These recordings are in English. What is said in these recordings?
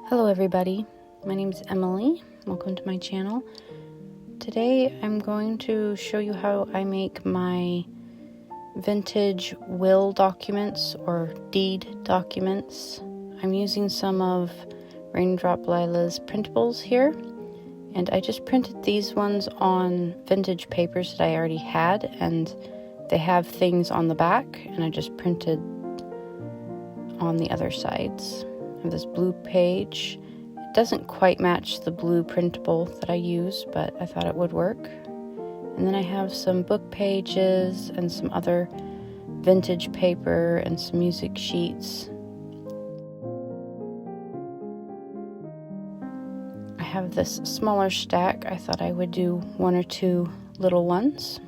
Hello everybody, my name is Emily. Welcome to my channel. Today I'm going to show you how I make my vintage will documents or deed documents. I'm using some of Raindrop Lila's printables here, and I just printed these ones on vintage papers that I already had, and they have things on the back, and I just printed on the other sides. I have this blue page. It doesn't quite match the blue printable that I use, but I thought it would work. And then I have some book pages and some other vintage paper and some music sheets. I have this smaller stack. I thought I would do one or two little ones.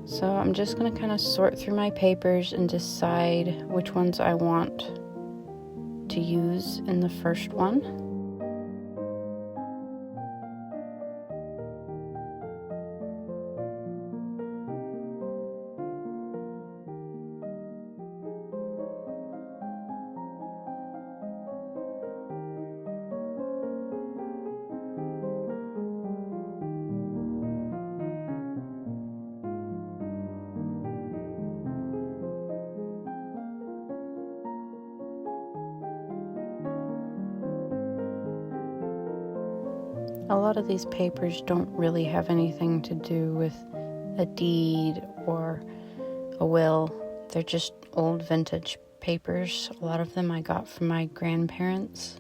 So I'm just going to kind of sort through my papers and decide which ones I want to use in the first one. A lot of these papers don't really have anything to do with a deed or a will. They're just old vintage papers. A lot of them I got from my grandparents.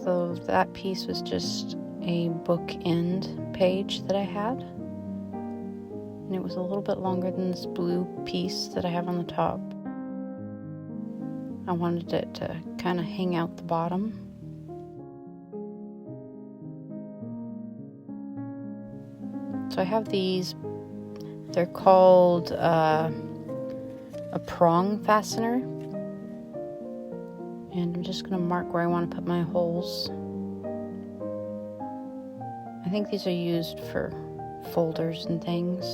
So that piece was just a bookend page that I had. And it was a little bit longer than this blue piece that I have on the top. I wanted it to kind of hang out the bottom. So I have these, they're called a prong fastener. And I'm just going to mark where I want to put my holes. I think these are used for folders and things.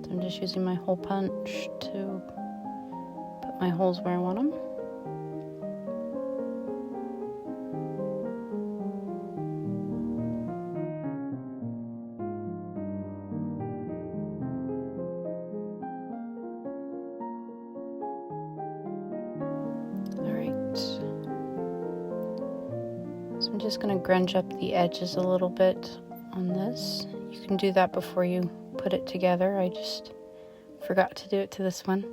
So I'm just using my hole punch to put my holes where I want them. So I'm just going to grunge up the edges a little bit on this. You can do that before you put it together. I just forgot to do it to this one.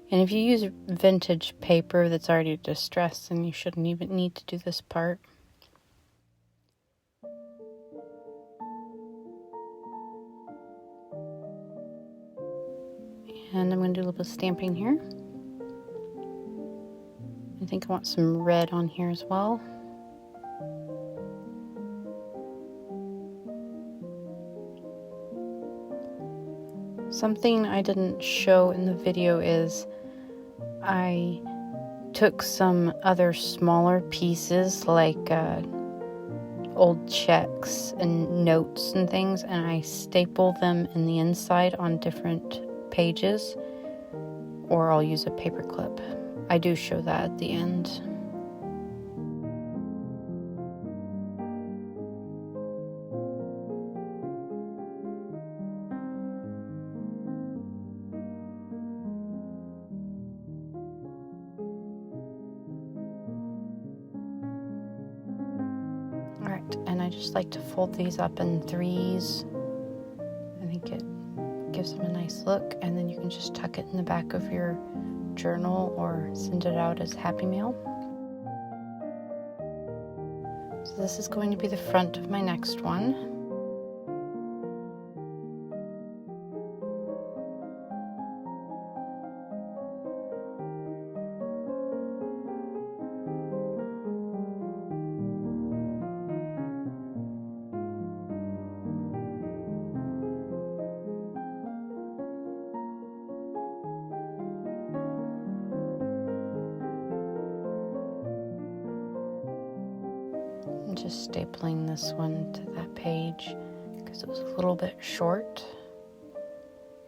And if you use vintage paper that's already distressed, then you shouldn't even need to do this part. And I'm going to do a little bit of stamping here. I think I want some red on here as well. Something I didn't show in the video is I took some other smaller pieces like old checks and notes and things, and I staple them in the inside on different pages, or I'll use a paper clip. I do show that at the end. just like to fold these up in threes. I think it gives them a nice look, and then you can just tuck it in the back of your journal or send it out as Happy Mail. So this is going to be the front of my next one. I'm just stapling this one to that page because it was a little bit short.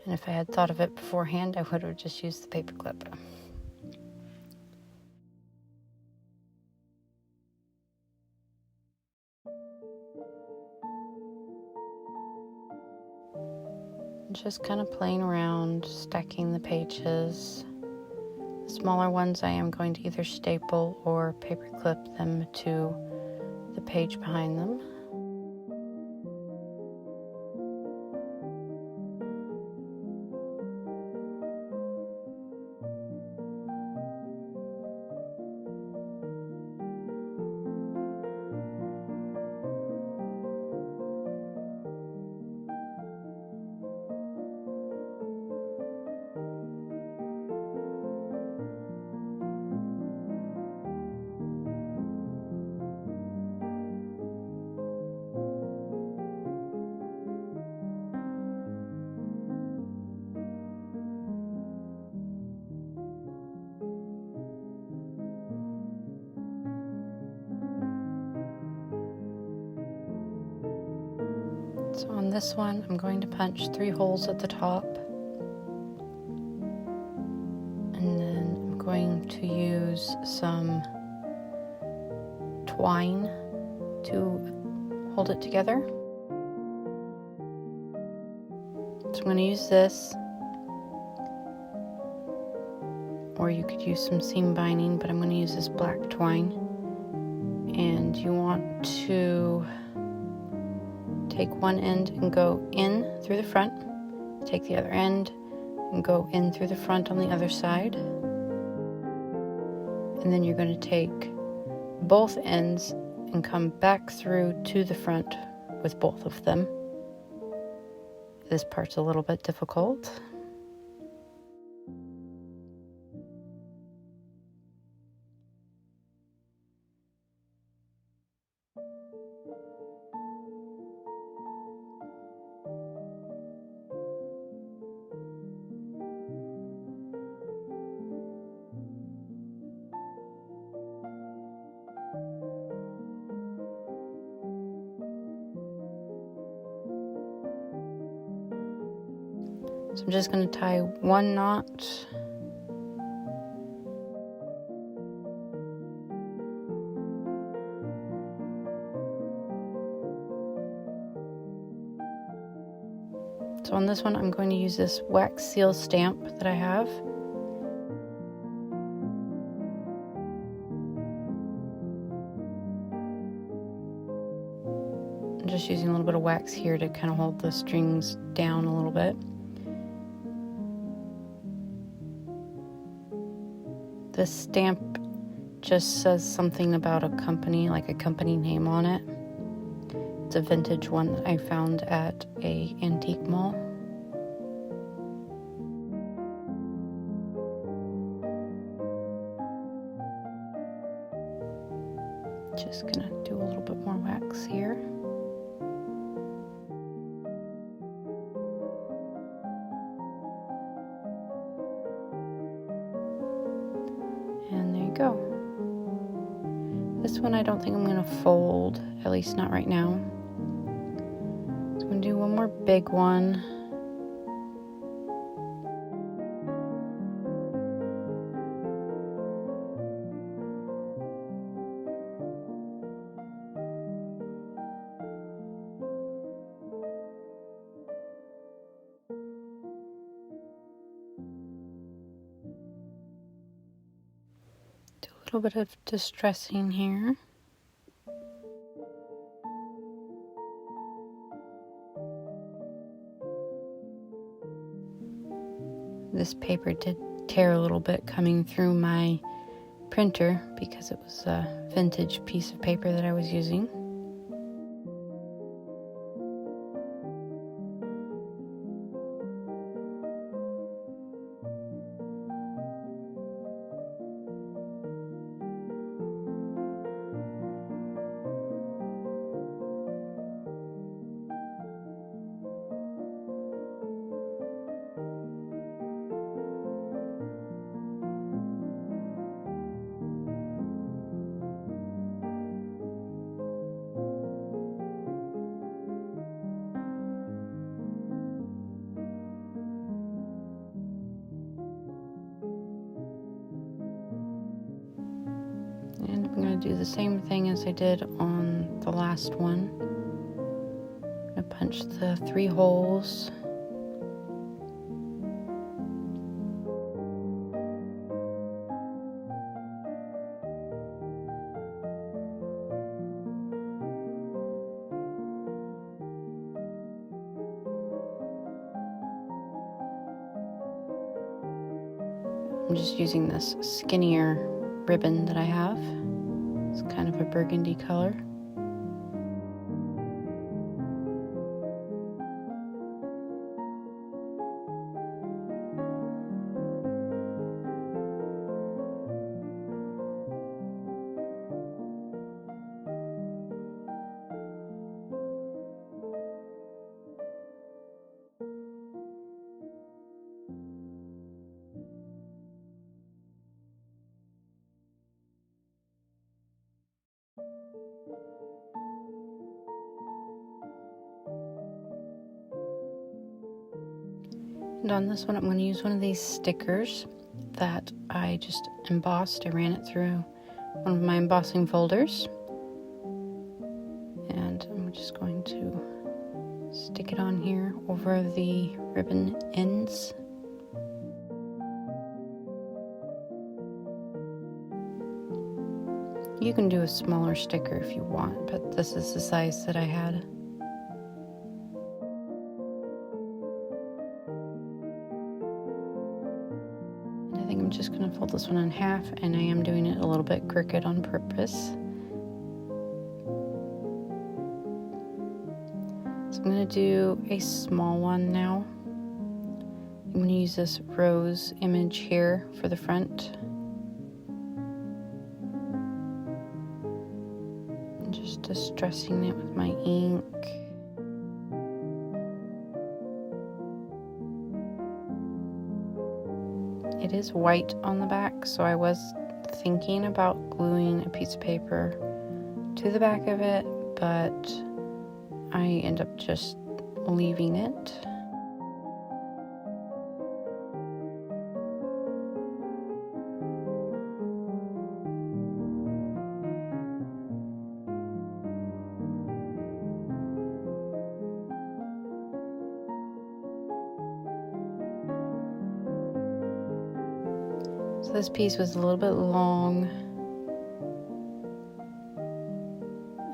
And if I had thought of it beforehand, I would have just used the paper clip. Just kind of playing around, stacking the pages. The smaller ones I am going to either staple or paper clip them to the page behind them. So on this one, I'm going to punch 3 holes at the top. And then I'm going to use some twine to hold it together. So I'm going to use this, or you could use some seam binding, but I'm going to use this black twine. And you want to take one end and go in through the front, take the other end and go in through the front on the other side. And then you're going to take both ends and come back through to the front with both of them. This part's a little bit difficult. So I'm just going to tie one knot. So on this one, I'm going to use this wax seal stamp that I have. I'm just using a little bit of wax here to kind of hold the strings down a little bit. This stamp just says something about a company, like a company name on it. It's a vintage one that I found at an antique mall. Just gonna do a little bit more wax here. And there you go. This one I don't think I'm gonna fold, at least not right now. So I'm gonna do one more big one. Do a little bit of distressing here. This paper did tear a little bit coming through my printer because it was a vintage piece of paper that I was using. And I'm going to do the same thing as I did on the last one. I'm going to punch the 3 holes. I'm just using this skinnier ribbon that I have. It's kind of a burgundy color. And on this one, I'm going to use one of these stickers that I just embossed. I ran it through one of my embossing folders. And I'm just going to stick it on here over the ribbon ends. You can do a smaller sticker if you want, but this is the size that I had. I think I'm just going to fold this one in half, and I am doing it a little bit crooked on purpose. So I'm going to do a small one now. I'm going to use this rose image here for the front. And just distressing it with my ink. It is white on the back, so I was thinking about gluing a piece of paper to the back of it, but I end up just leaving it. So this piece was a little bit long,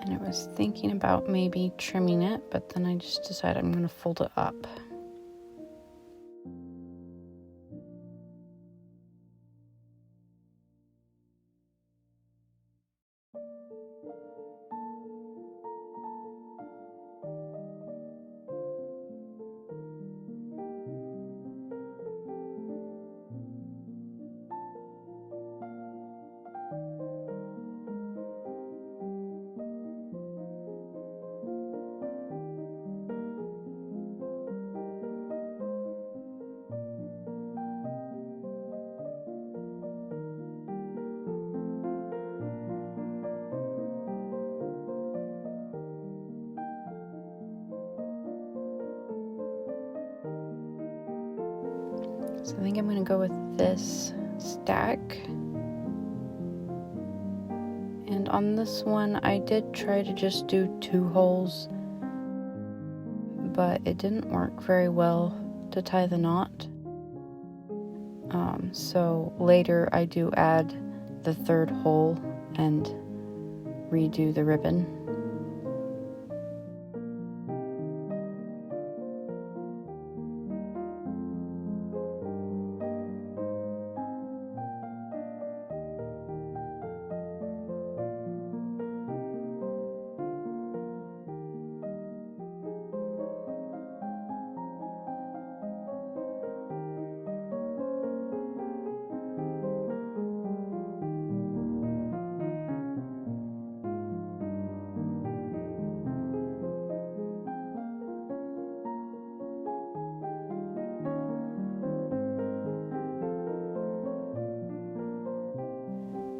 and I was thinking about maybe trimming it, but then I just decided I'm going to fold it up. So I think I'm going to go with this stack. And on this one, I did try to just do 2 holes, but it didn't work very well to tie the knot. So later I do add the 3rd hole and redo the ribbon.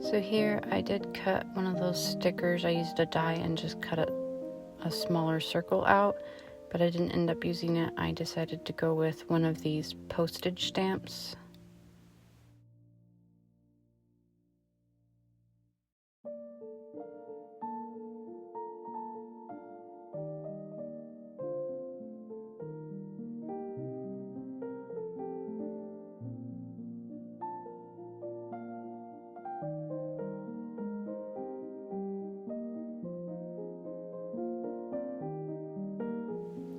So here I did cut one of those stickers. I used a die and just cut a smaller circle out, but I didn't end up using it. I decided to go with one of these postage stamps.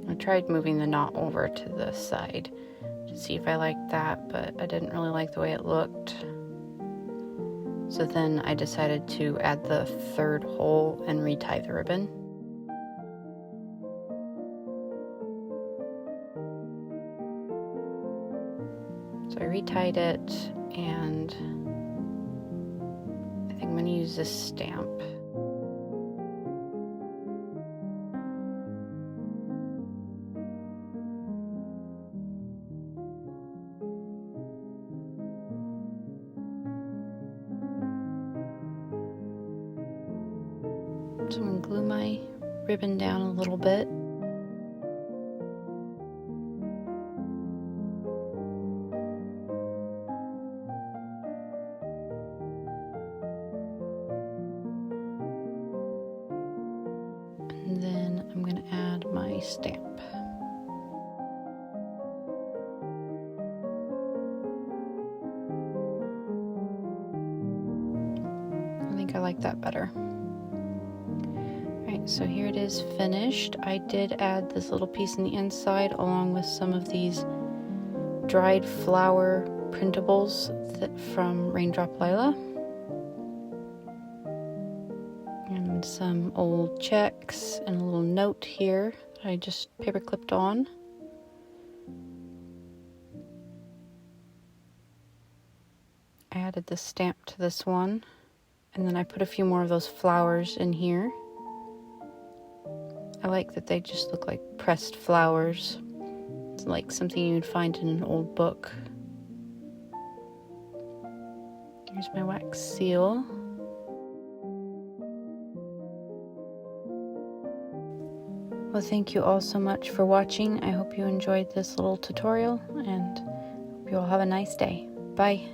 I tried moving the knot over to the side to see if I liked that, but I didn't really like the way it looked. So then I decided to add the third hole and retie the ribbon. So I retied it, and I think I'm going to use this stamp. So I'm going to glue my ribbon down a little bit. And then I'm going to add my stamp. I think I like that better. Alright, so here it is finished. I did add this little piece in the inside along with some of these dried flower printables from Raindrop Lila. And some old checks and a little note here that I just paper clipped on. I added the stamp to this one, and then I put a few more of those flowers in here. I like that they just look like pressed flowers. It's like something you'd find in an old book. Here's my wax seal. Well, thank you all so much for watching. I hope you enjoyed this little tutorial, and hope you all have a nice day. Bye.